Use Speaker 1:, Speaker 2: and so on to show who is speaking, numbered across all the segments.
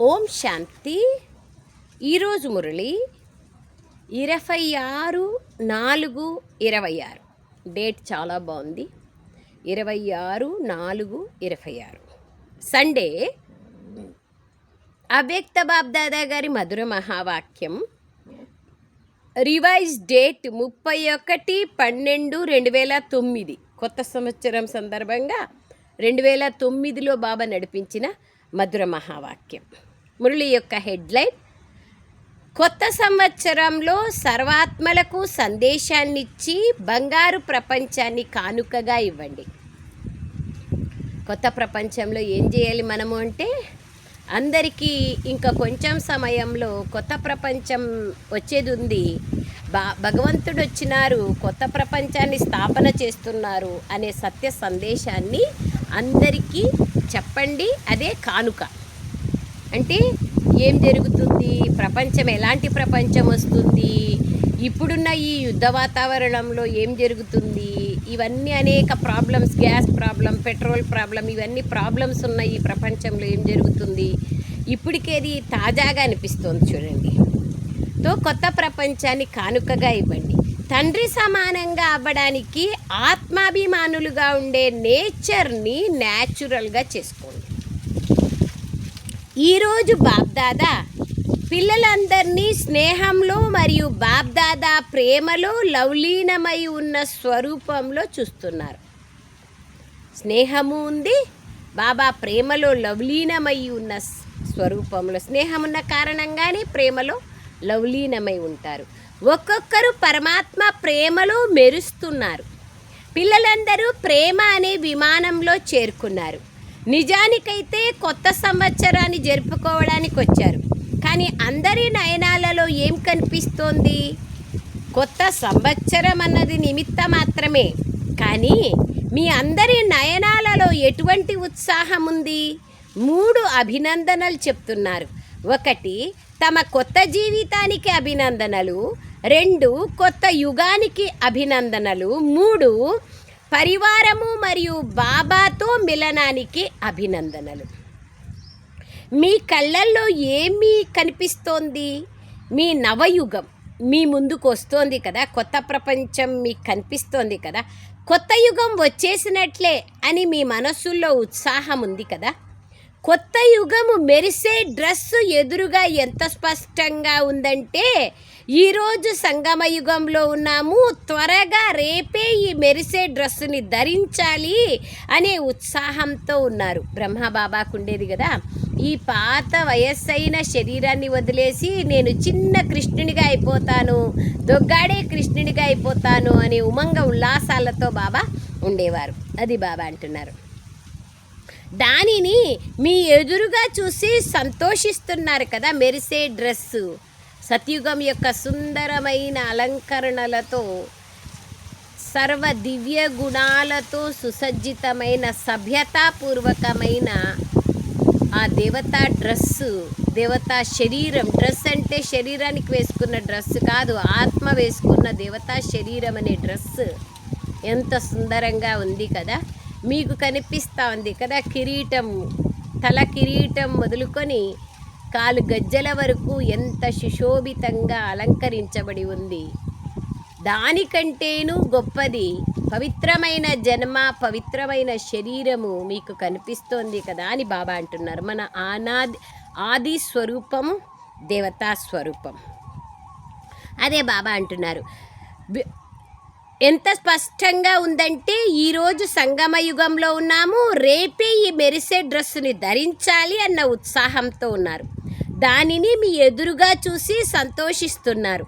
Speaker 1: ఓం శాంతి. ఈరోజు మురళి 26/4/26. డేట్ చాలా బాగుంది. 26/4/26 సండే. అవ్యక్త బాబ్దాదా గారి మధుర మహావాక్యం. Revise date 31/12/2009. కొత్త సంవత్సరం సందర్భంగా 2009లో బాబా నడిపించిన మధుర మహావాక్యం. మురళి యొక్క హెడ్లైన్: కొత్త సంవత్సరంలో సర్వాత్మలకు సందేశాన్నిచ్చి బంగారు ప్రపంచాన్ని కానుకగా ఇవ్వండి. కొత్త ప్రపంచంలో ఏం చేయాలి మనము అంటే, అందరికీ ఇంకా కొంచెం సమయంలో కొత్త ప్రపంచం వచ్చేది ఉంది. భగవంతుడు వచ్చినారు, కొత్త ప్రపంచాన్ని స్థాపన చేస్తున్నారు అనే సత్య సందేశాన్ని అందరికీ చెప్పండి. అదే కానుక. అంటే ఏం జరుగుతుంది, ప్రపంచం ఎలాంటి ప్రపంచం వస్తుంది, ఇప్పుడున్న ఈ యుద్ధ వాతావరణంలో ఏం జరుగుతుంది, ఇవన్నీ అనేక problems, gas problem, petrol problem, ఇవన్నీ ప్రాబ్లమ్స్ ఉన్నాయి ఈ ప్రపంచంలో. ఏం జరుగుతుంది ఇప్పటికేది తాజాగా అనిపిస్తుంది చూడండి. కొత్త ప్రపంచాన్ని కానుకగా ఇవ్వండి. తండ్రి సమానంగా అవ్వడానికి ఆత్మాభిమానులుగా ఉండే నేచర్ని న్యాచురల్గా చేసుకోండి. ఈరోజు బాబ్దాదా పిల్లలందరినీ స్నేహంలో మరియు బాబ్దాదా ప్రేమలో లవలీనమై ఉన్న స్వరూపంలో చూస్తున్నారు. స్నేహము ఉంది, బాబా ప్రేమలో లవలీనమై ఉన్న స్వరూపంలో. స్నేహం ఉన్న కారణంగానే ప్రేమలో లవలీనమై ఉంటారు. ఒక్కొక్కరు పరమాత్మ ప్రేమలో మెరుస్తున్నారు. పిల్లలందరూ ప్రేమ అనే విమానంలో చేరుకున్నారు. నిజానికైతే కొత్త సంవత్సరాన్ని జరుపుకోవడానికి వచ్చారు. కానీ అందరి నయనాలలో ఏం కనిపిస్తోంది? కొత్త సంవత్సరం అన్నది నిమిత్త మాత్రమే. కానీ మీ అందరి నయనాలలో ఎటువంటి ఉత్సాహం ఉంది? 3 అభినందనలు చెప్తున్నారు. 1, తమ కొత్త జీవితానికి అభినందనలు. 2, కొత్త యుగానికి అభినందనలు. 3, పరివారము మరియు బాబాతో మిలనానికి అభినందనలు. మీ కళ్ళల్లో ఏమీ కనిపిస్తోంది? మీ నవయుగం మీ ముందుకు వస్తోంది కదా, కొత్త ప్రపంచం మీకు కనిపిస్తోంది కదా, కొత్త యుగం వచ్చేసినట్లే అని మీ మనస్సుల్లో ఉత్సాహం ఉంది కదా. కొత్త యుగము మెరిసే డ్రెస్సు ఎదురుగా ఎంత స్పష్టంగా ఉందంటే, ఈరోజు సంగమ యుగంలో ఉన్నాము, త్వరగా రేపే ఈ మెరిసే డ్రెస్సుని ధరించాలి అనే ఉత్సాహంతో ఉన్నారు. బ్రహ్మబాబాకు ఉండేది కదా, ఈ పాత వయస్సైన శరీరాన్ని వదిలేసి నేను చిన్న కృష్ణునిగా అయిపోతాను, దొగ్గాడే కృష్ణునిగా అయిపోతాను అనే ఉమంగ ఉల్లాసాలతో బాబా ఉండేవారు. అది బాబా అంటున్నారు. దానిని మీ ఎదురుగా చూసి సంతోషిస్తున్నారు కదా. మెరిసే డ్రెస్సు సత్యుగం యొక్క సుందరమైన అలంకరణలతో, సర్వ దివ్య గుణాలతో సుసజ్జితమైన సభ్యతాపూర్వకమైన ఆ దేవతా డ్రెస్సు, దేవతా శరీరం. డ్రెస్ అంటే శరీరానికి వేసుకున్న డ్రెస్ కాదు, ఆత్మ వేసుకున్న దేవతా శరీరం అనే డ్రెస్ ఎంత సుందరంగా ఉంది కదా. మీకు కనిపిస్తూ ఉంది కదా, కిరీటం, తల కిరీటం మొదలుకొని కాలు గజ్జల వరకు ఎంత సుశోభితంగా అలంకరించబడి ఉంది. దానికంటేనూ గొప్పది పవిత్రమైన జన్మ, పవిత్రమైన శరీరము మీకు కనిపిస్తోంది కదా అని బాబా అంటున్నారు. మన ఆది స్వరూపము దేవతా స్వరూపం. అదే బాబా అంటున్నారు. ఎంత స్పష్టంగా ఉందంటే, ఈరోజు సంగమయుగంలో ఉన్నాము, రేపే ఈ మెరిసే డ్రెస్సుని ధరించాలి అన్న ఉత్సాహంతో ఉన్నారు. దానిని మీ ఎదురుగా చూసి సంతోషిస్తున్నారు.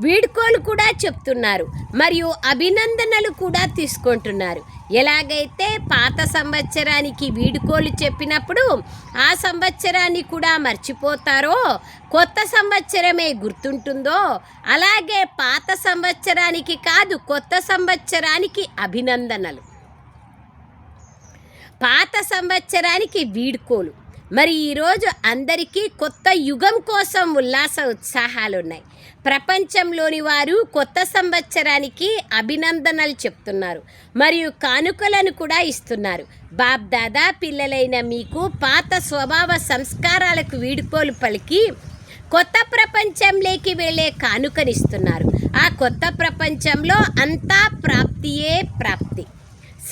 Speaker 1: వీడ్కోలు కూడా చెప్తున్నారు మరియు అభినందనలు కూడా తీసుకుంటున్నారు. ఎలాగైతే పాత సంవత్సరానికి వీడ్కోలు చెప్పినప్పుడు ఆ సంవత్సరాన్ని కూడా మర్చిపోతారో, కొత్త సంవత్సరమే గుర్తుంటుందో, అలాగే పాత సంవత్సరానికి కాదు, కొత్త సంవత్సరానికి అభినందనలు. పాత సంవత్సరానికి వీడ్కోలు, మరి ఈరోజు అందరికీ కొత్త యుగం కోసం ఉల్లాస ఉత్సాహాలు ఉన్నాయి. ప్రపంచంలోని వారు కొత్త సంవత్సరానికి అభినందనలు చెప్తున్నారు మరియు కానుకలను కూడా ఇస్తున్నారు. బాప్ దాదా పిల్లలైన మీకు పాత స్వభావ సంస్కారాలకు వీడుకోలు పలికి కొత్త ప్రపంచంలోకి వెళ్ళే కానుకనిస్తున్నారు. ఆ కొత్త ప్రపంచంలో అంతా ప్రాప్తియే ప్రాప్తి.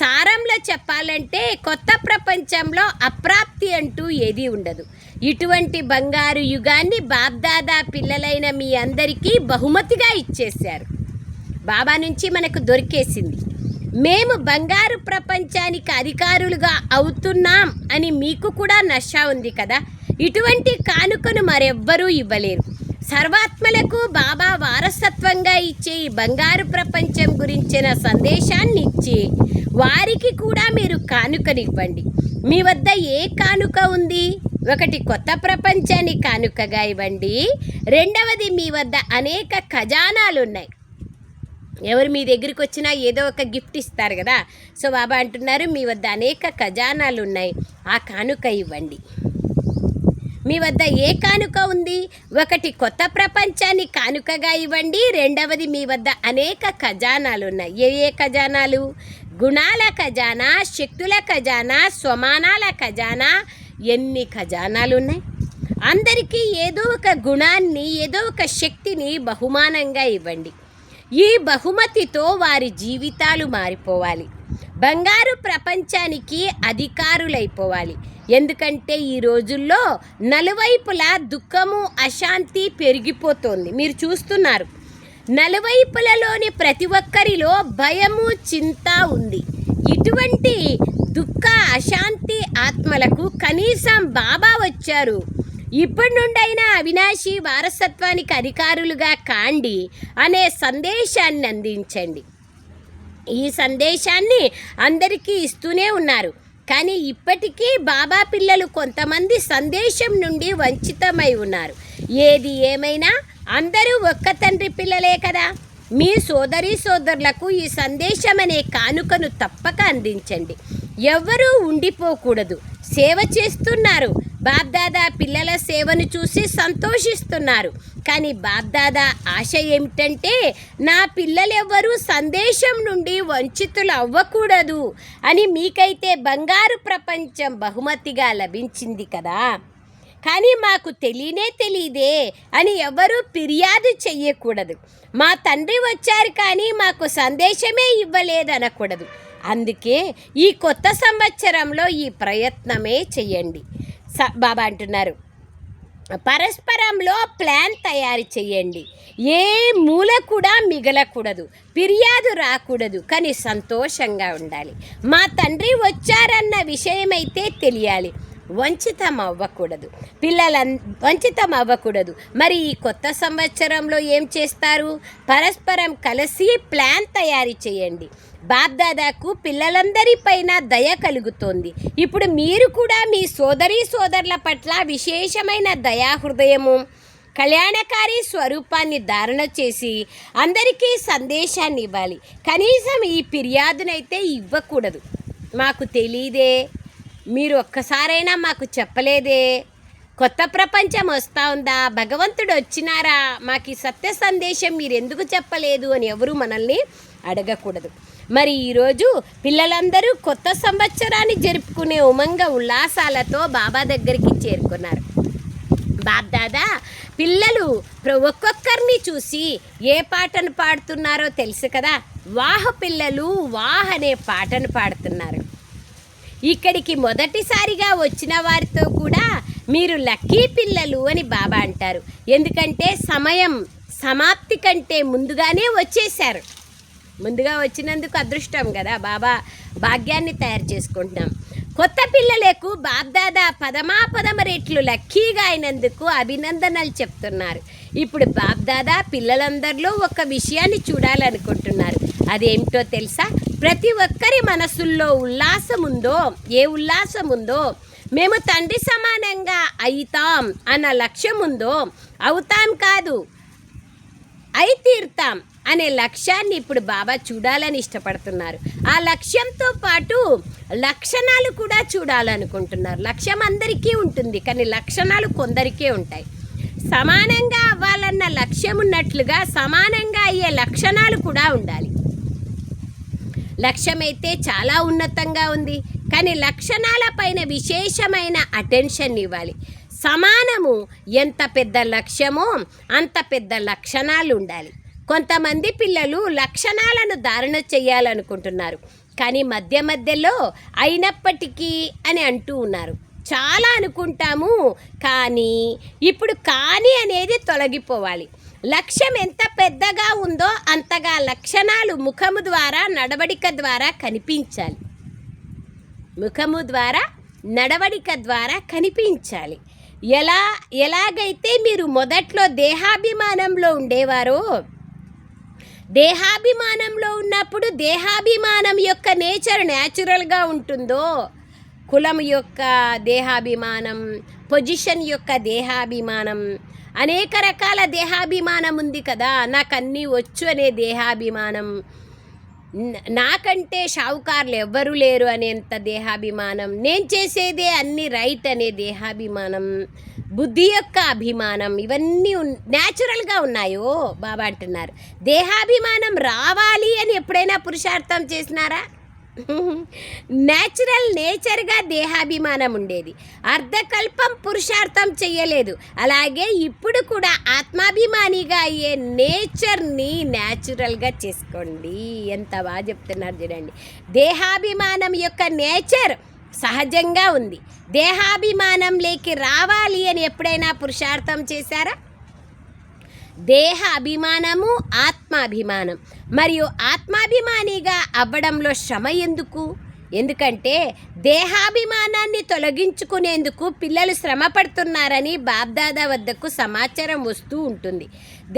Speaker 1: సారంలో చెప్పాలంటే కొత్త ప్రపంచంలో అప్రాప్తి అంటూ ఏదీ ఉండదు. ఇటువంటి బంగారు యుగాన్ని బాబ్దాదా పిల్లలైన మీ అందరికీ బహుమతిగా ఇచ్చేశారు. బాబా నుంచి మనకు దొరికేసింది. మేము బంగారు ప్రపంచానికి అధికారులుగా అవుతున్నాం అని మీకు కూడా నష ఉంది కదా. ఇటువంటి కానుకను మరెవ్వరూ ఇవ్వలేరు. సర్వాత్మలకు బాబా వారసత్వంగా ఇచ్చే ఈ బంగారు ప్రపంచం గురించిన సందేశాన్ని ఇచ్చి వారికి కూడా మీరు కానుకనివ్వండి. మీ వద్ద ఏ కానుక ఉంది? ఒకటి కొత్త ప్రపంచాన్ని కానుకగా ఇవ్వండి. రెండవది మీ వద్ద అనేక ఖజానాలు ఉన్నాయి. ఎవరు మీ దగ్గరికి వచ్చినా ఏదో ఒక గిఫ్ట్ ఇస్తారు కదా. సో బాబా అంటున్నారు మీ వద్ద అనేక ఖజానాలు ఉన్నాయి, ఆ కానుక ఇవ్వండి. మీ వద్ద ఏ కానుక ఉంది? ఒకటి కొత్త ప్రపంచాన్ని కానుకగా ఇవ్వండి. రెండవది మీ వద్ద అనేక ఖజానాలు ఉన్నాయి. ఏ ఖజానాలు? గుణాల ఖజానా, శక్తుల ఖజానా, స్వమానాల ఖజానా. ఎన్ని ఖజానాలు ఉన్నాయి! అందరికీ ఏదో ఒక గుణాన్ని, ఏదో ఒక శక్తిని బహుమానంగా ఇవ్వండి. ఈ బహుమతితో వారి జీవితాలు మారిపోవాలి. బంగారు ప్రపంచానికి అధికారులైపోవాలి. ఎందుకంటే ఈ రోజుల్లో నలువైపులా దుఃఖము, అశాంతి పెరిగిపోతోంది. మీరు చూస్తున్నారు, నలువైపులలోని ప్రతి ఒక్కరిలో భయము, చింత ఉంది. ఇటువంటి దుఃఖ, అశాంతి ఆత్మలకు కనీసం బాబా వచ్చారు, ఇప్పటి నుండైనా అవినాశి వారసత్వానికి అధికారులుగా కాండి అనే సందేశాన్ని అందించండి. ఈ సందేశాన్ని అందరికీ ఇస్తూనే ఉన్నారు. కానీ ఇప్పటికీ బాబా పిల్లలు కొంతమంది సందేశం నుండి వంచితమై ఉన్నారు. ఏది ఏమైనా అందరూ ఒక్క తండ్రి పిల్లలే కదా. మీ సోదరీ సోదరులకు ఈ సందేశం అనే కానుకను తప్పక అందించండి. ఎవ్వరూ ఉండిపోకూడదు. సేవ చేస్తున్నారు. బాబ్దాదా పిల్లల సేవను చూసి సంతోషిస్తున్నారు. కానీ బాబ్దాదా ఆశ ఏమిటంటే నా పిల్లలెవ్వరూ సందేశం నుండి వంచితులు అవ్వకూడదు అని. మీకైతే బంగారు ప్రపంచం బహుమతిగా లభించింది కదా, కానీ మాకు తెలియదే అని ఎవరూ ఫిర్యాదు చెయ్యకూడదు. మా తండ్రి వచ్చారు కానీ మాకు సందేశమే ఇవ్వలేదనకూడదు. అందుకే ఈ కొత్త సంవత్సరంలో ఈ ప్రయత్నమే చెయ్యండి. బాబా అంటున్నారు పరస్పరంలో ప్లాన్ తయారు చేయండి. ఏ మూల కూడా మిగలకూడదు, ఫిర్యాదు రాకూడదు, కానీ సంతోషంగా ఉండాలి. మా తండ్రి వచ్చారన్న విషయమైతే తెలియాలి. వంచితం అవ్వకూడదు, వంచితం అవ్వకూడదు. మరి ఈ కొత్త సంవత్సరంలో ఏం చేస్తారు? పరస్పరం కలిసి ప్లాన్ తయారు చేయండి. బాబ్దాదాకు పిల్లలందరిపైన దయ కలుగుతోంది. ఇప్పుడు మీరు కూడా మీ సోదరీ సోదరుల పట్ల విశేషమైన దయాహృదయము, కళ్యాణకారి స్వరూపాన్ని ధారణ చేసి అందరికీ సందేశాన్ని ఇవ్వాలి. కనీసం ఈ ఫిర్యాదునైతే ఇవ్వకూడదు. మాకు తెలియదే, మీరు ఒక్కసారైనా మాకు చెప్పలేదే, కొత్త ప్రపంచం వస్తూ ఉందా, భగవంతుడు వచ్చినారా, మాకు ఈ సత్య సందేశం మీరు ఎందుకు చెప్పలేదు అని ఎవరు మనల్ని అడగకూడదు. మరి ఈరోజు పిల్లలందరూ కొత్త సంవత్సరాన్ని జరుపుకునే ఉమంగ ఉల్లాసాలతో బాబా దగ్గరికి చేరుకున్నారు. బాబ్దాదా పిల్లలు ఒక్కొక్కరిని చూసి ఏ పాటను పాడుతున్నారో తెలుసు కదా. వాహ పిల్లలు వాహ్ అనే పాటను పాడుతున్నారు. ఇక్కడికి మొదటిసారిగా వచ్చిన వారితో కూడా మీరు లక్కీ పిల్లలు అని బాబా అంటారు. ఎందుకంటే సమయం సమాప్తి కంటే ముందుగానే వచ్చేశారు. ముందుగా వచ్చినందుకు అదృష్టం కదా. బాబా భాగ్యాన్ని తయారు చేసుకుంటున్నాం. కొత్త పిల్లలకు బాబ్దాదా పదమాపదమ రెట్లు లక్కీగా అయినందుకు అభినందనలు చెప్తున్నారు. ఇప్పుడు బాబ్దాదా పిల్లలందరిలో ఒక విషయాన్ని చూడాలనుకుంటున్నారు. అదేమిటో తెలుసా? ప్రతి ఒక్కరి మనసుల్లో ఉల్లాసం ఉందో, ఏ ఉల్లాసం ఉందో, మేము తండ్రి సమానంగా అవుతాం అన్న లక్ష్యం ఉందో, అవుతాం కాదు అయి తీరుతాం అనే లక్ష్యాన్ని ఇప్పుడు బాబా చూడాలని ఇష్టపడుతున్నారు. ఆ లక్ష్యంతో పాటు లక్షణాలు కూడా చూడాలనుకుంటున్నారు. లక్ష్యం అందరికీ ఉంటుంది, కానీ లక్షణాలు కొందరికే ఉంటాయి. సమానంగా అవ్వాలన్న లక్ష్యం ఉన్నట్లుగా సమానంగా అయ్యే లక్షణాలు కూడా ఉండాలి. లక్ష్యమైతే చాలా ఉన్నతంగా ఉంది, కానీ లక్షణాలపైన విశేషమైన అటెన్షన్ ఇవ్వాలి. సమానము ఎంత పెద్ద లక్ష్యమో అంత పెద్ద లక్షణాలు ఉండాలి. కొంతమంది పిల్లలు లక్షణాలను ధారణ చేయాలనుకుంటున్నారు, కానీ మధ్యలో అయినప్పటికీ అని అంటూ ఉన్నారు. చాలా అనుకుంటాము, కానీ ఇప్పుడు కానీ అనేది తొలగిపోవాలి. లక్ష్యం ఎంత పెద్దగా ఉందో అంతగా లక్షణాలు ముఖము ద్వారా నడవడిక ద్వారా కనిపించాలి. ముఖము ద్వారా నడవడిక ద్వారా కనిపించాలి. ఎలాగైతే మీరు మొదట్లో దేహాభిమానంలో ఉండేవారో, దేహాభిమానంలో ఉన్నప్పుడు దేహాభిమానం యొక్క నేచర్ న్యాచురల్గా ఉంటుందో, కులం యొక్క దేహాభిమానం, పొజిషన్ యొక్క దేహాభిమానం, అనేక రకాల దేహాభిమానం ఉంది కదా. నాకు అన్నీ వచ్చు అనే దేహాభిమానం, నాకంటే షావుకారులు ఎవ్వరూ లేరు అనేంత దేహాభిమానం, నేను చేసేదే అన్నీ రైట్ అనే దేహాభిమానం, బుద్ధి యొక్క అభిమానం, ఇవన్నీ న్యాచురల్గా ఉన్నాయో బాబా అంటున్నారు. దేహాభిమానం రావాలి అని ఎప్పుడైనా పురుషార్థం చేసినారా? న్యాచురల్ నేచర్గా దేహాభిమానం ఉండేది. అర్ధకల్పం పురుషార్థం చెయ్యలేదు. అలాగే ఇప్పుడు కూడా ఆత్మాభిమానిగా అయ్యే నేచర్ని న్యాచురల్గా చేసుకోండి. ఎంత బాగా చెప్తున్నారు చూడండి. దేహాభిమానం యొక్క నేచర్ సహజంగా ఉంది. దేహాభిమానంలోకి రావాలి అని ఎప్పుడైనా పురుషార్థం చేశారా? దేహ అభిమానము, ఆత్మాభిమానం. మరియు ఆత్మాభిమానిగా అవ్వడంలో శ్రమ ఎందుకు? ఎందుకంటే దేహాభిమానాన్ని తొలగించుకునేందుకు పిల్లలు శ్రమ పడుతున్నారని బాబ్దాదా వద్దకు సమాచారం వస్తూ ఉంటుంది.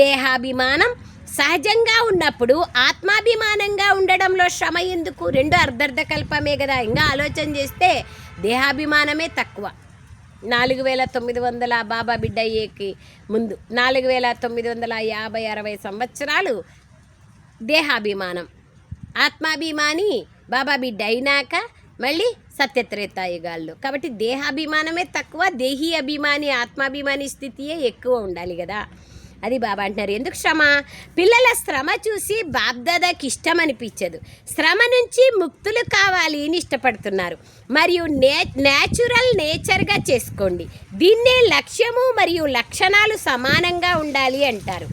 Speaker 1: దేహాభిమానం సహజంగా ఉన్నప్పుడు ఆత్మాభిమానంగా ఉండడంలో శ్రమ ఎందుకు? రెండు అర్ధకల్పమే కదా. ఇంకా ఆలోచన చేస్తే దేహాభిమానమే తక్కువ. 4900 బాబా బిడ్డ అయ్యేకి ముందు 4950-60 సంవత్సరాలు దేహాభిమానం. ఆత్మాభిమాని బాబా బిడ్డ అయినాక మళ్ళీ సత్యత్రేతాయుగాల్లో. కాబట్టి దేహాభిమానమే తక్కువ, దేహీ అభిమాని ఆత్మాభిమాని స్థితియే ఎక్కువ ఉండాలి కదా. అది బాబా అంటున్నారు. ఎందుకు శ్రమ? పిల్లల శ్రమ చూసి బాబ్దాదాకి ఇష్టం అనిపించదు. శ్రమ నుంచి ముక్తులు కావాలి అని ఇష్టపడుతున్నారు. మరియు న్యాచురల్ నేచర్గా చేసుకోండి. దీన్నే లక్ష్యము మరియు లక్షణాలు సమానంగా ఉండాలి అంటారు.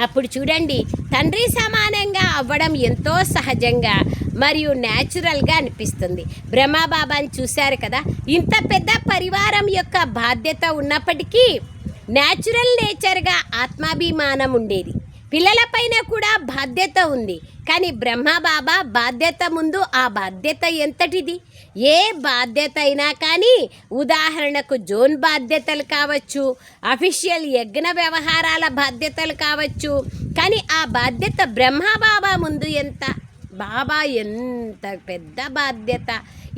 Speaker 1: అప్పుడు చూడండి, తండ్రి సమానంగా అవ్వడం ఎంతో సహజంగా మరియు న్యాచురల్గా అనిపిస్తుంది. బ్రహ్మబాబాని చూశారు కదా. ఇంత పెద్ద పరివారం యొక్క బాధ్యత ఉన్నప్పటికీ న్యాచురల్ నేచర్గా ఆత్మాభిమానం ఉండేది. పిల్లలపైన కూడా బాధ్యత ఉంది, కానీ బ్రహ్మబాబా బాధ్యత ముందు ఆ బాధ్యత ఎంతటిది? ఏ బాధ్యత అయినా కానీ, ఉదాహరణకు జోన్ బాధ్యతలు కావచ్చు, అఫీషియల్ యజ్ఞ వ్యవహారాల బాధ్యతలు కావచ్చు, కానీ ఆ బాధ్యత బ్రహ్మబాబా ముందు ఎంత? బాబా ఎంత పెద్ద బాధ్యత.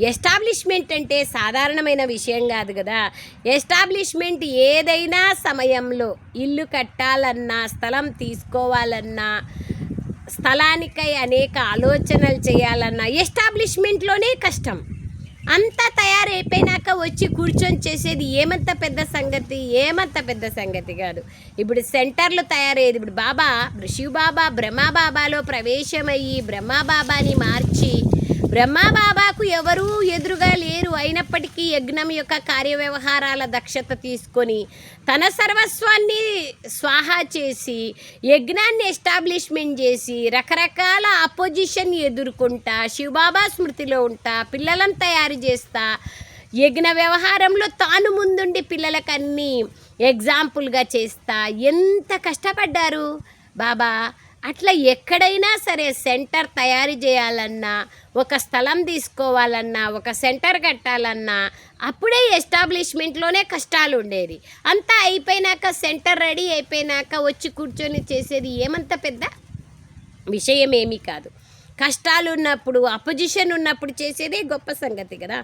Speaker 1: ఎస్టాబ్లిష్మెంట్ అంటే సాధారణమైన విషయం కాదు కదా. ఎస్టాబ్లిష్మెంట్ ఏదైనా సమయంలో ఇల్లు కట్టాలన్నా, స్థలం తీసుకోవాలన్నా, స్థలానికై అనేక ఆలోచనలు చేయాలన్నా ఎస్టాబ్లిష్మెంట్లోనే కష్టం. అంతా తయారైపోయినాక వచ్చి కూర్చొని చేసేది ఏమంత పెద్ద సంగతి కాదు. ఇప్పుడు సెంటర్లు తయారయ్యేది. ఇప్పుడు బాబా శివబాబా బ్రహ్మబాబాలో ప్రవేశమయ్యి బ్రహ్మబాబాని మార్చి, బ్రహ్మబాబాకు ఎవరూ ఎదురుగా లేరు అయినప్పటికీ యజ్ఞం యొక్క కార్యవ్యవహారాల దక్షత తీసుకొని తన సర్వస్వాన్ని స్వాహా చేసి యజ్ఞాన్ని ఎస్టాబ్లిష్మెంట్ చేసి రకరకాల అపోజిషన్ ఎదుర్కొంటా, శివబాబా స్మృతిలో ఉంటా, పిల్లలను తయారు చేస్తా, యజ్ఞ వ్యవహారంలో తాను ముందుండి పిల్లలకన్నీ ఎగ్జాంపుల్గా చేస్తా ఎంత కష్టపడ్డారు బాబా. అట్లా ఎక్కడైనా సరే సెంటర్ తయారు చేయాలన్నా, ఒక స్థలం తీసుకోవాలన్నా, ఒక సెంటర్ కట్టాలన్నా అప్పుడే ఎస్టాబ్లిష్మెంట్లోనే కష్టాలు ఉండేది. అంతా అయిపోయినాక, సెంటర్ రెడీ అయిపోయినాక వచ్చి కూర్చొని చేసేది ఏమంత పెద్ద విషయం ఏమీ కాదు. కష్టాలు ఉన్నప్పుడు, అపోజిషన్ ఉన్నప్పుడు చేసేదే గొప్ప సంగతి కదా.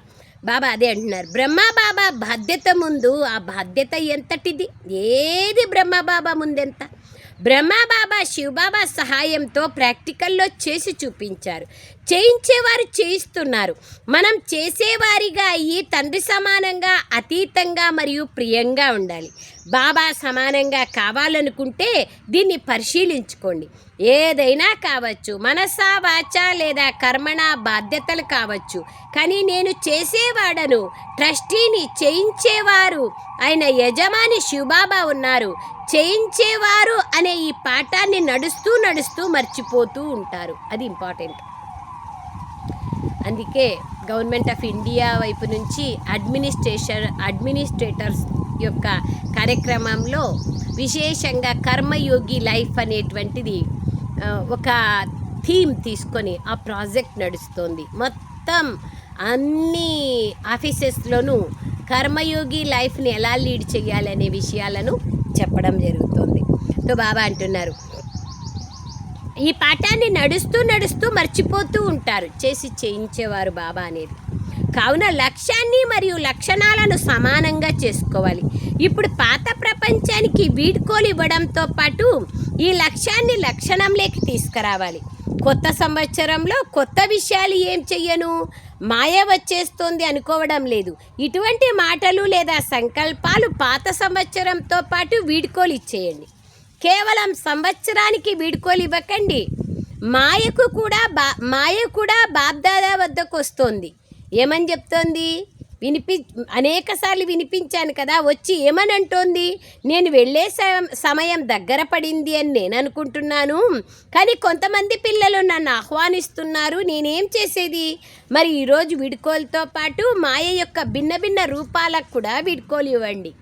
Speaker 1: బాబా అదే అంటున్నారు. బ్రహ్మబాబా బాధ్యత ముందు ఆ బాధ్యత ఎంతటిది? ఏది బ్రహ్మబాబా ముందెంత? బ్రహ్మబాబా శివబాబా సహాయంతో ప్రాక్టికల్లో చేసి చూపించారు. చేయించేవారు చేయిస్తున్నారు. మనం చేసేవారిగా అయ్యి తండ్రి సమానంగా, అతీతంగా మరియు ప్రియంగా ఉండాలి. బాబా సమానంగా కావాలనుకుంటే దీన్ని పరిశీలించుకోండి. ఏదైనా కావచ్చు, మనసా వాచా లేదా కర్మణ బాధ్యతలు కావచ్చు. కానీ నేను చేసేవాడను, ట్రస్టీని, చేయించేవారు ఆయన యజమాని శివబాబా ఉన్నారు. చేయించేవారు అనే ఈ పాఠాన్ని నడుస్తూ నడుస్తూ మర్చిపోతూ ఉంటారు. అది ఇంపార్టెంట్. అందుకే గవర్నమెంట్ ఆఫ్ ఇండియా వైపు నుంచి అడ్మినిస్ట్రేటర్స్ యొక్క కార్యక్రమంలో విశేషంగా కర్మయోగి లైఫ్ అనేటువంటిది ఒక థీమ్ తీసుకొని ఆ ప్రాజెక్ట్ నడుస్తోంది. మొత్తం అన్ని ఆఫీసెస్లోనూ కర్మయోగి లైఫ్ని ఎలా లీడ్ చేయాలనే విషయాలను చెప్పడం జరుగుతుంది. బాబా అంటున్నారు, ఈ పాఠాన్ని నడుస్తూ నడుస్తూ మర్చిపోతూ ఉంటారు చేసి చేయించేవారు బాబా అనేది. కావున లక్ష్యాన్ని మరియు లక్షణాలను సమానంగా చేసుకోవాలి. ఇప్పుడు పాత ప్రపంచానికి వీడ్కోలు ఇవ్వడంతో పాటు ఈ లక్ష్యాన్ని లక్షణంలోకి తీసుకురావాలి. కొత్త సంవత్సరంలో కొత్త విషయాలు ఏం చెయ్యను, మాయ వచ్చేస్తోంది అనుకోవడం లేదు. ఇటువంటి మాటలు లేదా సంకల్పాలు పాత సంవత్సరంతో పాటు వీడ్కోలు ఇచ్చేయండి. కేవలం సంవత్సరానికి వీడ్కోలు ఇవ్వకండి. మాయ కూడా బాబ్దాదా వద్దకు వస్తోంది. ఏమని చెప్తోంది? అనేక సార్లు వినిపించాను కదా. వచ్చి ఏమని అంటోంది? నేను వెళ్ళే సమయం దగ్గర పడింది అని నేను అనుకుంటున్నాను, కానీ కొంతమంది పిల్లలు నన్ను ఆహ్వానిస్తున్నారు, నేనేం చేసేది? మరి ఈరోజు వీడ్కోలుతో పాటు మాయ యొక్క భిన్న భిన్న రూపాలకు కూడా వీడ్కోలు ఇవ్వండి.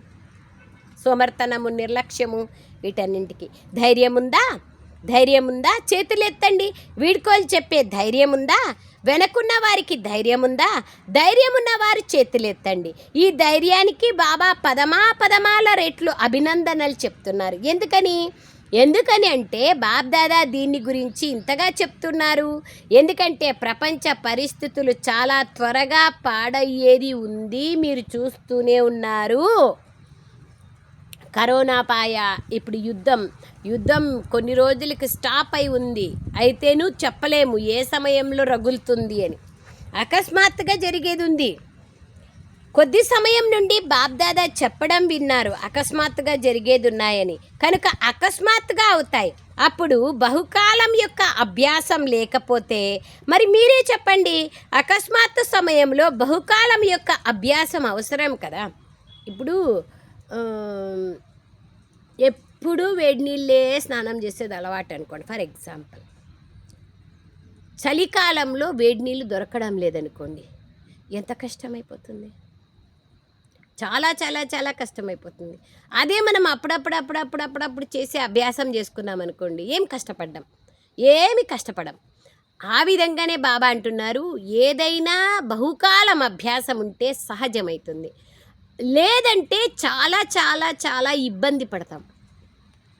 Speaker 1: సోమర్తనము, నిర్లక్ష్యము, వీటన్నింటికి ధైర్యం ఉందా? చేతులెత్తండి. వీడ్కోలు చెప్పే ధైర్యం ఉందా? వెనకున్న వారికి ధైర్యం ఉందా? ధైర్యం ఉన్నవారు చేతులెత్తండి. ఈ ధైర్యానికి బాబా పదమాల రెట్లు అభినందనలు చెప్తున్నారు. ఎందుకని అంటే బాబ్దాదా దీని గురించి ఇంతగా చెప్తున్నారు. ఎందుకంటే ప్రపంచ పరిస్థితులు చాలా త్వరగా పాడయ్యేది ఉంది, మీరు చూస్తూనే ఉన్నారు. కరోనా పాయ, ఇప్పుడు యుద్ధం కొన్ని రోజులకి స్టాప్ అయి ఉంది. అయితేనూ చెప్పలేము ఏ సమయంలో రగులుతుంది అని. అకస్మాత్తుగా జరిగేది ఉంది. కొద్ది సమయం నుండి బాబ్దాదా చెప్పడం విన్నారు, అకస్మాత్తుగా జరిగేది ఉన్నాయని. కనుక అకస్మాత్తుగా అవుతాయి. అప్పుడు బహుకాలం యొక్క అభ్యాసం లేకపోతే మరి మీరే చెప్పండి. అకస్మాత్తు సమయంలో బహుకాలం యొక్క అభ్యాసం అవసరం కదా. ఇప్పుడు ఎప్పుడు వేడి నీళ్ళే స్నానం చేసేది అలవాటు అనుకోండి. ఫర్ ఎగ్జాంపుల్, చలికాలంలో వేడి నీళ్ళు దొరకడం లేదనుకోండి, ఎంత కష్టమైపోతుంది. చాలా చాలా చాలా కష్టమైపోతుంది. అదే మనం అప్పుడప్పుడు చేసే అభ్యాసం చేసుకున్నాం అనుకోండి, ఏమి కష్టపడం. ఆ విధంగానే బాబా అంటున్నారు, ఏదైనా బహుకాలం అభ్యాసం ఉంటే సహజమవుతుంది, లేదంటే చాలా చాలా చాలా ఇబ్బంది పడతాం.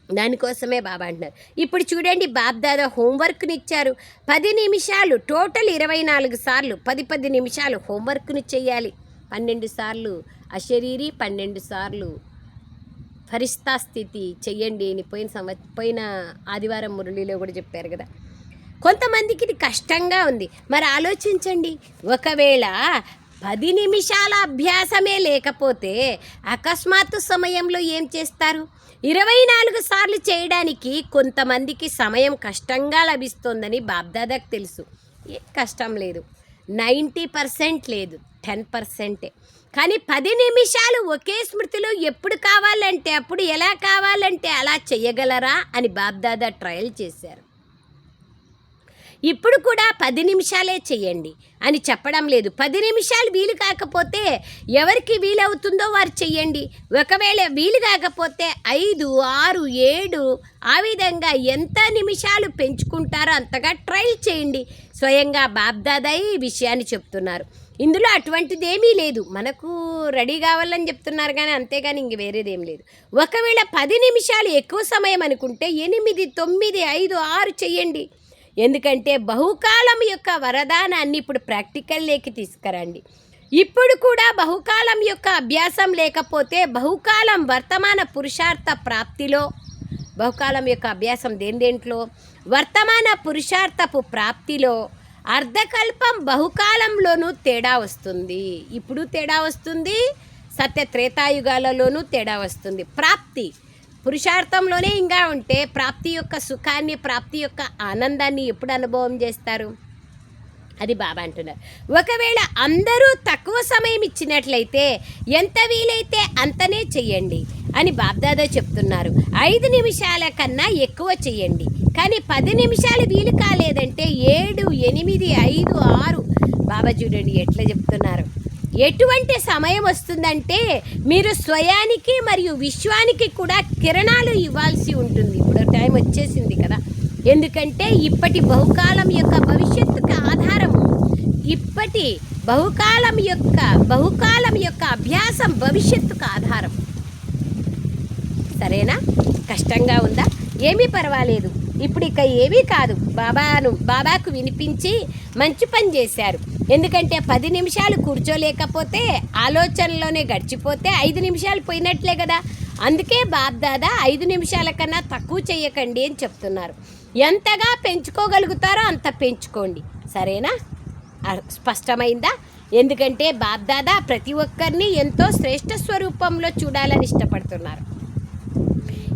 Speaker 1: దానికోసమే బాబా అంటున్నారు. ఇప్పుడు చూడండి, బాబ్దాదా హోంవర్క్ని ఇచ్చారు. 10 నిమిషాలు, టోటల్ 24 సార్లు 10 నిమిషాలు హోంవర్క్ని చేయాలి. 12 సార్లు అశరీరి, 12 సార్లు ఫరిస్తా స్థితి చెయ్యండి అని పోయిన ఆదివారం మురళిలో కూడా చెప్పారు కదా. కొంతమందికి ఇది కష్టంగా ఉంది. మరి ఆలోచించండి, ఒకవేళ 10 నిమిషాల అభ్యాసమే లేకపోతే అకస్మాత్తు సమయంలో ఏం చేస్తారు? 24 సార్లు చేయడానికి కొంతమందికి సమయం కష్టంగా లభిస్తోందని బాబ్దాదాకు తెలుసు. ఏ కష్టం లేదు, 90% లేదు, 10%. కానీ 10 నిమిషాలు ఒకే స్మృతిలో ఎప్పుడు కావాలంటే అప్పుడు, ఎలా కావాలంటే అలా చెయ్యగలరా అని బాబ్దాదా ట్రయల్ చేశారు. ఇప్పుడు కూడా 10 నిమిషాలే చెయ్యండి అని చెప్పడం లేదు. 10 నిమిషాలు వీలు కాకపోతే ఎవరికి వీలవుతుందో వారు చెయ్యండి. ఒకవేళ వీలు కాకపోతే 5, 6, 7 ఆ విధంగా ఎంత నిమిషాలు పెంచుకుంటారో అంతగా ట్రయల్ చేయండి. స్వయంగా బాబ్దాదా ఈ విషయాన్ని చెప్తున్నారు. ఇందులో అటువంటిదేమీ లేదు. మనకు రెడీ కావాలని చెప్తున్నారు కానీ, అంతేగాని ఇంక వేరేదేం లేదు. ఒకవేళ 10 నిమిషాలు ఎక్కువ సమయం అనుకుంటే 8, 9, 5, 6 చెయ్యండి. ఎందుకంటే బహుకాలం యొక్క వరదానాన్ని ఇప్పుడు ప్రాక్టికల్లోకి తీసుకురండి. ఇప్పుడు కూడా బహుకాలం యొక్క అభ్యాసం లేకపోతే బహుకాలం వర్తమాన పురుషార్థ ప్రాప్తిలో బహుకాలం యొక్క అభ్యాసం దేంట్లో వర్తమాన పురుషార్థపు ప్రాప్తిలో, అర్ధకల్పం బహుకాలంలోనూ తేడా వస్తుంది. ఇప్పుడు తేడా వస్తుంది, సత్య త్రేతాయుగాలలోనూ తేడా వస్తుంది. ప్రాప్తి పురుషార్థంలోనే ఇంకా ఉంటే ప్రాప్తి యొక్క సుఖాన్ని, ప్రాప్తి యొక్క ఆనందాన్ని ఎప్పుడు అనుభవం చేస్తారు? అది బాబా అంటున్నారు. ఒకవేళ అందరూ తక్కువ సమయం ఇచ్చినట్లయితే ఎంత వీలైతే అంతనే చెయ్యండి అని బాబ్దాదా చెప్తున్నారు. 5 నిమిషాల కన్నా ఎక్కువ చెయ్యండి, కానీ 10 నిమిషాలు వీలు కాలేదంటే 7, 8, 5, 6 బాబా చూడండి ఎట్లా చెప్తున్నారు. ఎటువంటి సమయం వస్తుందంటే మీరు స్వయానికి మరియు విశ్వానికి కూడా కిరణాలు ఇవ్వాల్సి ఉంటుంది. ఇప్పుడు టైం వచ్చేసింది కదా, ఎందుకంటే ఇప్పటి బహుకాలం యొక్క భవిష్యత్తుకు ఆధారము, ఇప్పటి బహుకాలం యొక్క అభ్యాసం భవిష్యత్తుకు ఆధారం. సరేనా? కష్టంగా ఉందా? ఏమీ పర్వాలేదు, ఇప్పుడు ఇక ఏమీ కాదు. బాబాకు వినిపించి మంచి పని చేశారు. ఎందుకంటే 10 నిమిషాలు కూర్చోలేకపోతే ఆలోచనలోనే గడిచిపోతే 5 నిమిషాలు పోయినట్లే కదా. అందుకే బాబ్దాదా 5 నిమిషాల కన్నా తక్కువ చేయకండి అని చెప్తున్నారు. ఎంతగా పెంచుకోగలుగుతారో అంత పెంచుకోండి. సరేనా? స్పష్టమైందా? ఎందుకంటే బాబ్దాదా ప్రతి ఒక్కరిని ఎంతో శ్రేష్ఠ స్వరూపంలో చూడాలని ఇష్టపడుతున్నారు.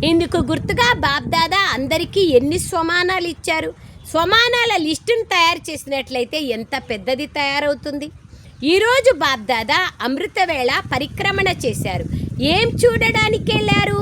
Speaker 1: ఇందుకు గుర్తుగా బాబ్దాదా అందరికీ ఎన్ని స్వమానాలు ఇచ్చారు? స్వమానాల లిస్టును తయారు చేసినట్లయితే ఎంత పెద్దది తయారవుతుంది. ఈరోజు బాబ్దాదా అమృతవేళ పరిక్రమణ చేశారు. ఏం చూడడానికి వెళ్ళారు?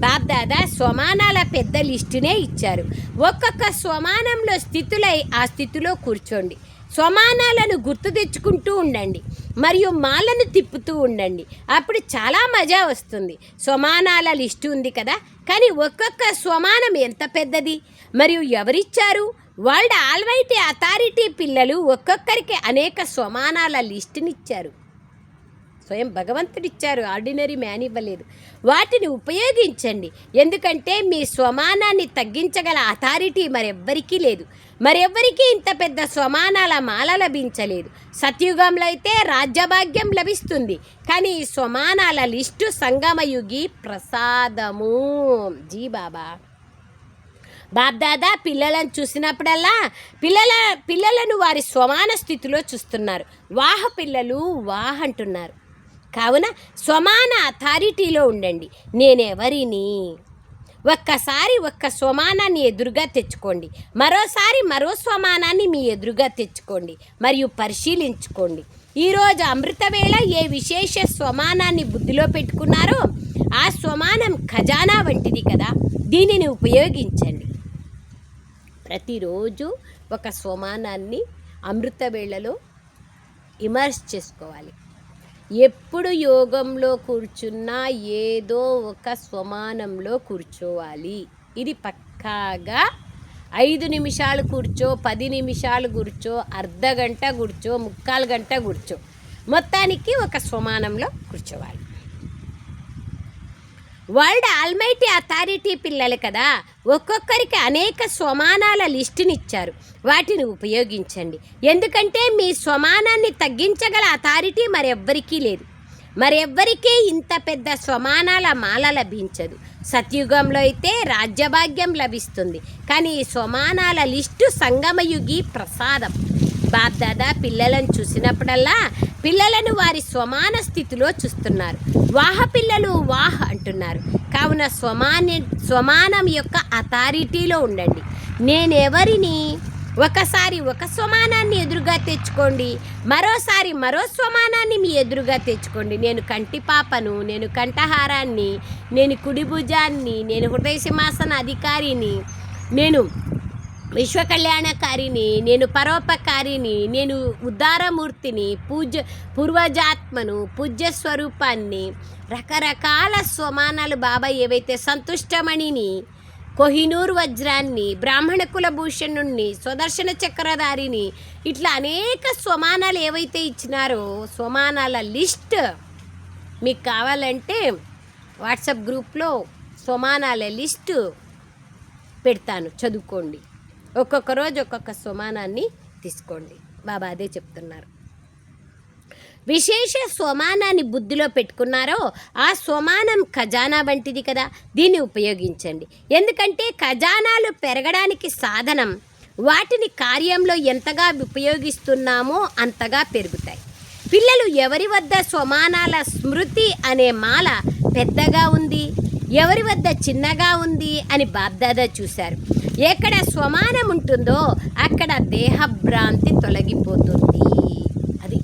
Speaker 1: బాబ్దాదా స్వమానాల పెద్ద లిస్టునే ఇచ్చారు. ఒక్కొక్క స్వమానంలో స్థితులై ఆ స్థితిలో కూర్చోండి. స్వమానాలను గుర్తు తెచ్చుకుంటూ ఉండండి మరియు మాలను తిప్పుతూ ఉండండి. అప్పుడు చాలా మజా వస్తుంది. స్వమానాల లిస్టు ఉంది కదా, కానీ ఒక్కొక్క స్వమానం ఎంత పెద్దది మరియు ఎవరిచ్చారు? వరల్డ్ ఆల్మైటీ అథారిటీ పిల్లలు ఒక్కొక్కరికి అనేక స్వమానాల లిస్టునిచ్చారు. స్వయం భగవంతుడిచ్చారు, ఆర్డినరీ మ్యాన్ ఇవ్వలేదు. వాటిని ఉపయోగించండి, ఎందుకంటే మీ స్వమానాన్ని తగ్గించగల అథారిటీ మరెవ్వరికీ లేదు. మరెవ్వరికీ ఇంత పెద్ద స్వమానాల మాల లభించలేదు. సత్యుగంలో అయితే రాజ్యభాగ్యం లభిస్తుంది, కానీ ఈ స్వమానాల లిస్టు సంగమయుగి ప్రసాదము. జీ బాబా. బాబ్దాదా పిల్లలను చూసినప్పుడల్లా పిల్లలను వారి స్వమాన స్థితిలో చూస్తున్నారు. వాహ పిల్లలు వాహ్ అంటున్నారు. కావున స్వమాన అథారిటీలో ఉండండి. నేనెవరిని? ఒక్కసారి ఒక్క స్వమానాన్ని ఎదురుగా తెచ్చుకోండి, మరోసారి మరో స్వమానాన్ని మీ ఎదురుగా తెచ్చుకోండి మరియు పరిశీలించుకోండి. ఈరోజు అమృతవేళ ఏ విశేష స్వమానాన్ని బుద్ధిలో పెట్టుకున్నారో ఆ స్వమానం ఖజానా వంటిది కదా, దీనిని ఉపయోగించండి. ప్రతిరోజు ఒక స్వమానాన్ని అమృతవేళలో ఇమర్స్ చేసుకోవాలి. ఎప్పుడు యోగంలో కూర్చున్నా ఏదో ఒక స్వమానంలో కూర్చోవాలి. ఇది పక్కాగా 5 నిమిషాలు కూర్చో, 10 నిమిషాలు కూర్చో, అర్ధ గంట కూర్చో, 3/4 గంట కూర్చో, మొత్తానికి ఒక స్వమానంలో కూర్చోవాలి. వరల్డ్ ఆల్మైటీ అథారిటీ పిల్లలు కదా, ఒక్కొక్కరికి అనేక స్వమానాల లిస్టునిచ్చారు. వాటిని ఉపయోగించండి, ఎందుకంటే మీ స్వమానాన్ని తగ్గించగల అథారిటీ మరెవ్వరికీ లేదు. మరెవ్వరికీ ఇంత పెద్ద స్వమానాల మాల లభించదు. సత్యుగంలో అయితే రాజ్యభాగ్యం లభిస్తుంది, కానీ ఈ స్వమానాల లిస్టు సంగమయుగి ప్రసాదం. బాబ్దాదా పిల్లలను చూసినప్పుడల్లా పిల్లలను వారి స్వమాన స్థితిలో చూస్తున్నారు. వాహ పిల్లలు వాహ్ అంటున్నారు. కావున స్వమానం యొక్క అథారిటీలో ఉండండి. నేనెవరిని? ఒకసారి ఒక స్వమానాన్ని ఎదురుగా తెచ్చుకోండి, మరోసారి మరో స్వమానాన్ని మీ ఎదురుగా తెచ్చుకోండి. నేను కంటి పాపను, నేను కంఠహారాన్ని, నేను కుడి భుజాన్ని, నేను హృదయ సింహాసన అధికారిని, నేను విశ్వకళ్యాణకారిని, నేను పరోపకారిని, నేను ఉద్ధారమూర్తిని, పూర్వజాత్మను, పూజ్య స్వరూపాన్ని, రకరకాల స్వమానాలు బాబా ఏవైతే సంతుష్టమణిని, కోహినూర్ వజ్రాన్ని, బ్రాహ్మణ కులభూషణుణ్ణి, స్వదర్శన చక్రధారిని, ఇట్లా అనేక స్వమానాలు ఏవైతే ఇచ్చినారో స్వమానాల లిస్ట్ మీకు కావాలంటే వాట్సాప్ గ్రూప్లో స్వమానాల లిస్టు పెడతాను, చదువుకోండి. ఒక్కొక్క రోజు ఒక్కొక్క స్వమానాన్ని తీసుకోండి. బాబా అదే చెప్తున్నారు. విశేష స్వమానాన్ని బుద్ధిలో పెట్టుకున్నారో ఆ స్వమానం ఖజానా వంటిది కదా, దీన్ని ఉపయోగించండి. ఎందుకంటే ఖజానాలు పెరగడానికి సాధనం వాటిని కార్యంలో ఎంతగా ఉపయోగిస్తున్నామో అంతగా పెరుగుతాయి. పిల్లలు ఎవరి వద్ద స్వమానాల స్మృతి అనే మాల పెద్దగా ఉంది, ఎవరి వద్ద చిన్నగా ఉంది అని బాబ్దాదా చూశారు. ఎక్కడ స్వమానం ఉంటుందో అక్కడ దేహభ్రాంతి తొలగిపోతుంది. అది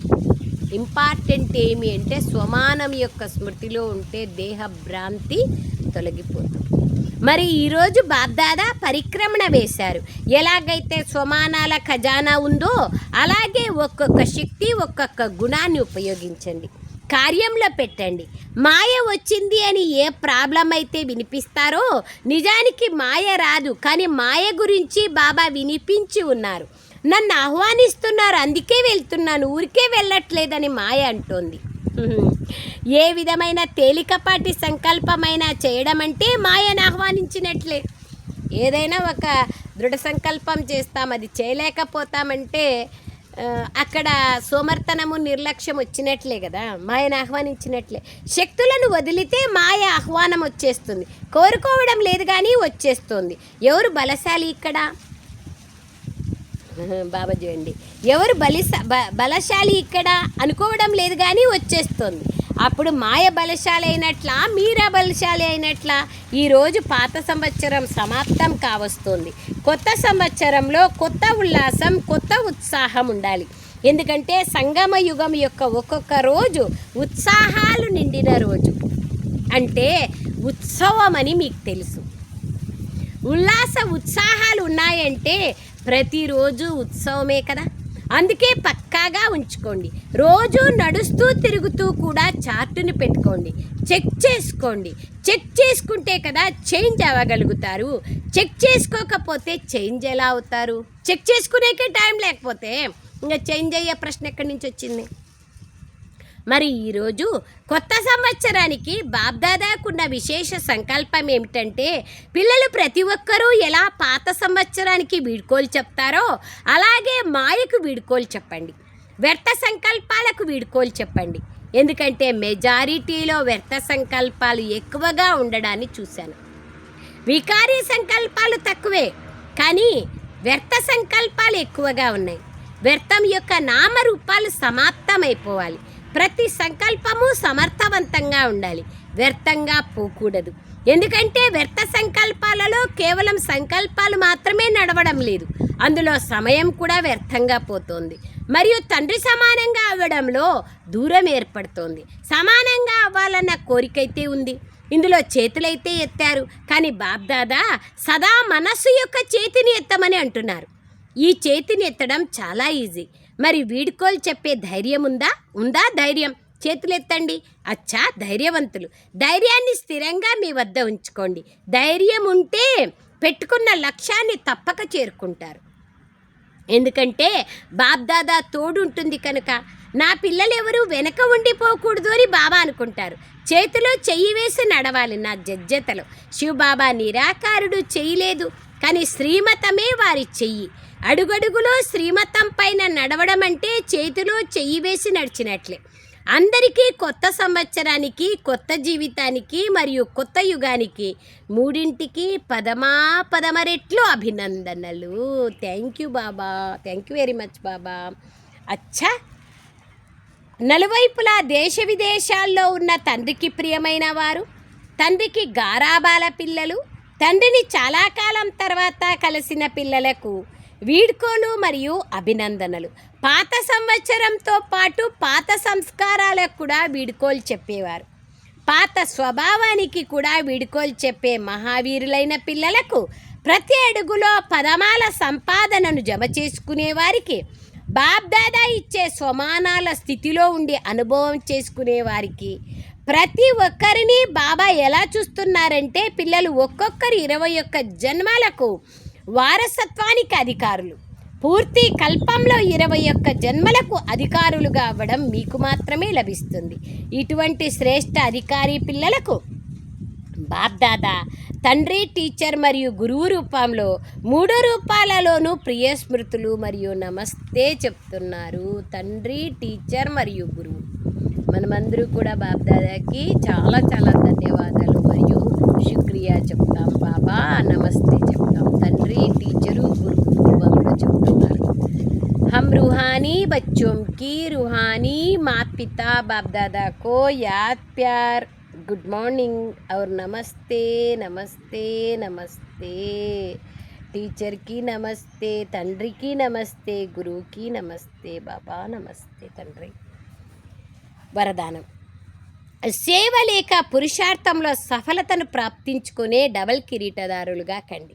Speaker 1: ఇంపార్టెంట్. ఏమి అంటే స్వమానం యొక్క స్మృతిలో ఉంటే దేహభ్రాంతి తొలగిపోతుంది. మరి ఈరోజు బాబ్దాదా పరిక్రమణ వేశారు. ఎలాగైతే స్వమానాల ఖజానా ఉందో అలాగే ఒక్కొక్క శక్తి ఒక్కొక్క గుణాన్ని ఉపయోగించండి, కార్యంలో పెట్టండి. మాయ వచ్చింది అని ఏ ప్రాబ్లం అయితే వినిపిస్తారో నిజానికి మాయ రాదు, కానీ మాయ గురించి బాబా వినిపించి ఉన్నారు. నన్ను ఆహ్వానిస్తున్నారు, అందుకే వెళ్తున్నాను, ఊరికే వెళ్ళట్లేదని మాయ అంటోంది. ఏ విధమైన తేలికపాటి సంకల్పమైనా చేయడం అంటే మాయను ఆహ్వానించినట్లే. ఏదైనా ఒక దృఢ సంకల్పం చేస్తాం, అది చేయలేకపోతామంటే అక్కడ సోమర్తనము నిర్లక్ష్యం వచ్చినట్లే కదా, మాయను ఆహ్వానించినట్లే. శక్తులను వదిలితే మాయ ఆహ్వానం వచ్చేస్తుంది, కోరుకోవడం లేదు కానీ వచ్చేస్తుంది. ఎవరు బలశాలి ఇక్కడ? బాబాజీ అండి. ఎవరు బలశాలి ఇక్కడ అనుకోవడం లేదు కానీ వచ్చేస్తుంది. అప్పుడు మాయ బలశాలి అయినట్లా, మీరా బలశాలి అయినట్లా? ఈరోజు పాత సంవత్సరం సమాప్తం కావస్తుంది. కొత్త సంవత్సరంలో కొత్త ఉల్లాసం, కొత్త ఉత్సాహం ఉండాలి. ఎందుకంటే సంగమ యుగం యొక్క ఒక్కొక్క రోజు ఉత్సాహాలు నిండిన రోజు. అంటే ఉత్సవం అని మీకు తెలుసు. ఉల్లాస ఉత్సాహాలు ఉన్నాయంటే ప్రతిరోజు ఉత్సవమే కదా. అందుకే పక్కాగా ఉంచుకోండి. రోజు నడుస్తూ తిరుగుతూ కూడా చార్టుని పెట్టుకోండి, చెక్ చేసుకోండి. చెక్ చేసుకుంటే కదా చేంజ్ అవ్వగలుగుతారు. చెక్ చేసుకోకపోతే చేంజ్ ఎలా అవుతారు? చెక్ చేసుకునేకే టైం లేకపోతే ఇంకా చేంజ్ అయ్యే ప్రశ్న ఎక్కడి నుంచి వచ్చింది? మరి ఈరోజు కొత్త సంవత్సరానికి బాబ్దాదాకున్న విశేష సంకల్పం ఏమిటంటే, పిల్లలు ప్రతి ఒక్కరూ ఎలా పాత సంవత్సరానికి వీడ్కోలు చెప్తారో అలాగే మాయకు వీడ్కోలు చెప్పండి, వ్యర్థ సంకల్పాలకు వీడ్కోలు చెప్పండి. ఎందుకంటే మెజారిటీలో వ్యర్థ సంకల్పాలు ఎక్కువగా ఉండడాన్ని చూశాను. వికారీ సంకల్పాలు తక్కువే, కానీ వ్యర్థ సంకల్పాలు ఎక్కువగా ఉన్నాయి. వ్యర్థం యొక్క నామరూపాలు సమాప్తమైపోవాలి. ప్రతి సంకల్పము సమర్థవంతంగా ఉండాలి, వ్యర్థంగా పోకూడదు. ఎందుకంటే వ్యర్థ సంకల్పాలలో కేవలం సంకల్పాలు మాత్రమే నడవడం లేదు, అందులో సమయం కూడా వ్యర్థంగా పోతోంది. మరియు తండ్రి సమానంగా అవ్వడంలో దూరం ఏర్పడుతోంది. సమానంగా అవ్వాలన్న కోరికైతే ఉంది, ఇందులో చేతులైతే ఎత్తారు, కానీ బాబ్దాదా సదా మనస్సు యొక్క చేతిని ఎత్తమని అంటున్నారు. ఈ చేతిని ఎత్తడం చాలా ఈజీ. మరి వీడ్కోలు చెప్పే ధైర్యం ఉందా? ధైర్యం చేతులెత్తండి. అచ్చా, ధైర్యవంతులు. ధైర్యాన్ని స్థిరంగా మీ వద్ద ఉంచుకోండి. ధైర్యం ఉంటే పెట్టుకున్న లక్ష్యాన్ని తప్పక చేరుకుంటారు. ఎందుకంటే బాబ్దాదా తోడుంటుంది కనుక. నా పిల్లలు ఎవరు వెనక ఉండిపోకూడదు అని బాబా అనుకుంటారు. చేతిలో చెయ్యి వేసి నడవాలి. నా జజ్జతలో శివబాబా నిరాకారుడు చేయలేదు, కానీ శ్రీమతమే వారి చెయ్యి. అడుగడుగులో శ్రీమతం పైన నడవడం అంటే చేతిలో చెయ్యి వేసి నడిచినట్లే. అందరికీ కొత్త సంవత్సరానికి, కొత్త జీవితానికి మరియు కొత్త యుగానికి మూడింటికి పదమరెట్లు అభినందనలు. Thank you Baba, thank you very much Baba. అచ్చా, నలువైపులా దేశ విదేశాల్లో ఉన్న తండ్రికి ప్రియమైన వారు, తండ్రికి గారాబాల పిల్లలు, తండ్రిని చాలా కాలం తర్వాత కలిసిన పిల్లలకు వీడ్కోలు మరియు అభినందనలు. పాత సంవత్సరంతో పాటు పాత సంస్కారాలకు కూడా వీడ్కోలు చెప్పేవారు. పాత స్వభావానికి కూడా వీడ్కోలు చెప్పే మహావీరులైన పిల్లలకు ప్రతి అడుగులో పదమాల సంపాదనను జమ చేసుకునే వారికి, బాబ్దాదా ఇచ్చే స్వమానాల స్థితిలో ఉండి అనుభవం చేసుకునే వారికి, ప్రతి ఒక్కరిని బాబా ఎలా చూస్తున్నారంటే పిల్లలు ఒక్కొక్కరు 21 జన్మలకు వారసత్వానికి అధికారులు. పూర్తి కల్పంలో 21 జన్మలకు అధికారులుగా అవ్వడం మీకు మాత్రమే లభిస్తుంది. ఇటువంటి శ్రేష్ఠ అధికారి పిల్లలకు బాబ్దాదా తండ్రి, టీచర్ మరియు గురువు రూపంలో 3 రూపాలలోనూ ప్రియ స్మృతులు మరియు నమస్తే చెప్తున్నారు. తండ్రి, టీచర్ మరియు గురువు. మనమందరూ కూడా బాబ్దాదాకి చాలా చాలా ధన్యవాదాలు మరియు శుక్రియా చెప్తాం. బాబా నమస్తే చెప్తాం. తండ్రి టీచరు గురు కుటుంబంలో చెప్తున్నారు. हम रूहानी बच्चों की रूहानी माता पिता बाप दादा को याद प्यार गुड मॉर्निंग और नमस्ते नमस्ते नमस्ते. టీచర్ కి నమస్తే, తండ్రికి నమస్తే, గురువుకి నమస్తే, బాబా నమస్తే. తండ్రి వరదానం: సేవ లేక పురుషార్థంలో సఫలతను ప్రాప్తించుకునే డబల్ కిరీటదారులుగా కండి.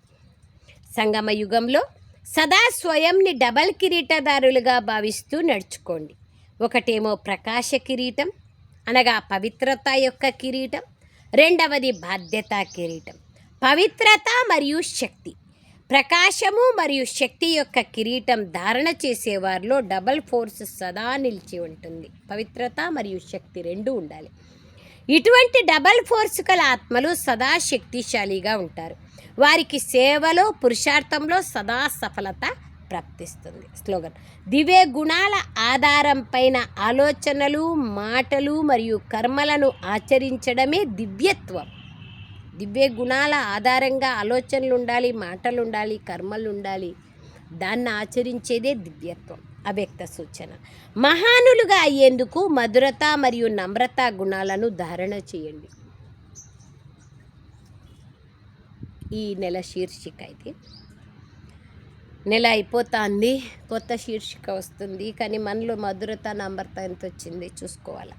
Speaker 1: సంగమ యుగంలో సదా స్వయంని డబల్ కిరీటదారులుగా భావిస్తూ నడుచుకోండి. ఒకటేమో ప్రకాశ కిరీటం అనగా పవిత్రత యొక్క కిరీటం, రెండవది బాధ్యతా కిరీటం. పవిత్రత మరియు శక్తి, ప్రకాశము మరియు శక్తి యొక్క కిరీటం ధారణ చేసేవారిలో డబల్ ఫోర్స్ సదా నిలిచి ఉంటుంది. పవిత్రత మరియు శక్తి రెండూ ఉండాలి. ఇటువంటి డబల్ ఫోర్స్ గల ఆత్మలు సదా శక్తిశాలిగా ఉంటారు. వారికి సేవలో పురుషార్థంలో సదా సఫలత ప్రాప్తిస్తుంది. స్లోగన్: దివ్య గుణాల ఆధారం పైన ఆలోచనలు, మాటలు మరియు కర్మలను ఆచరించడమే దివ్యత్వం. దివ్య గుణాల ఆధారంగా ఆలోచనలు ఉండాలి, మాటలు ఉండాలి, కర్మలు ఉండాలి. దాన్ని ఆచరించేదే దివ్యత్వం. అవ్యక్త సూచన: మహానులుగా అయ్యేందుకు మధురత మరియు నమ్రత గుణాలను ధారణ చేయండి. ఈ నెల శీర్షిక అయితే నెల అయిపోతుంది, కొత్త శీర్షిక వస్తుంది. కానీ మనలో మధురత నమ్రత ఎంత వచ్చింది చూసుకోవాలి.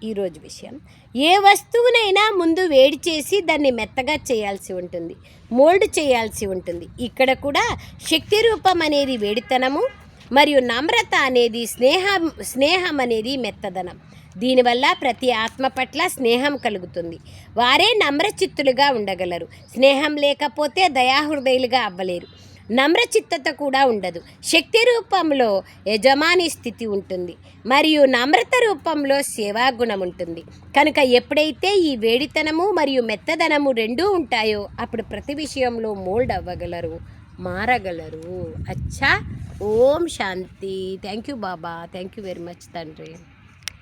Speaker 1: ఈరోజు విషయం: ఏ వస్తువునైనా ముందు వేడి చేసి దాన్ని మెత్తగా చేయాల్సి ఉంటుంది, మోల్డ్ చేయాల్సి ఉంటుంది. ఇక్కడ కూడా శక్తి రూపం అనేది వేడితనము మరియు నమ్రత అనేది స్నేహం అనేది మెత్తదనం. దీనివల్ల ప్రతి ఆత్మ పట్ల స్నేహం కలుగుతుంది. వారే నమ్రచిత్తులుగా ఉండగలరు. స్నేహం లేకపోతే దయాహృదయులుగా అవ్వలేరు. నమ్రచిత్తత కూడా ఉండదు. శక్తి రూపంలో యజమాని స్థితి ఉంటుంది మరియు నమ్రత రూపంలో సేవాగుణం ఉంటుంది. కనుక ఎప్పుడైతే ఈ వేడితనము మరియు మెత్తదనము రెండూ ఉంటాయో అప్పుడు ప్రతి విషయంలో మోల్డ్ అవ్వగలరు, మారగలరు. అచ్చా. ఓం శాంతి. Thank you Baba. Thank you very much తండ్రి.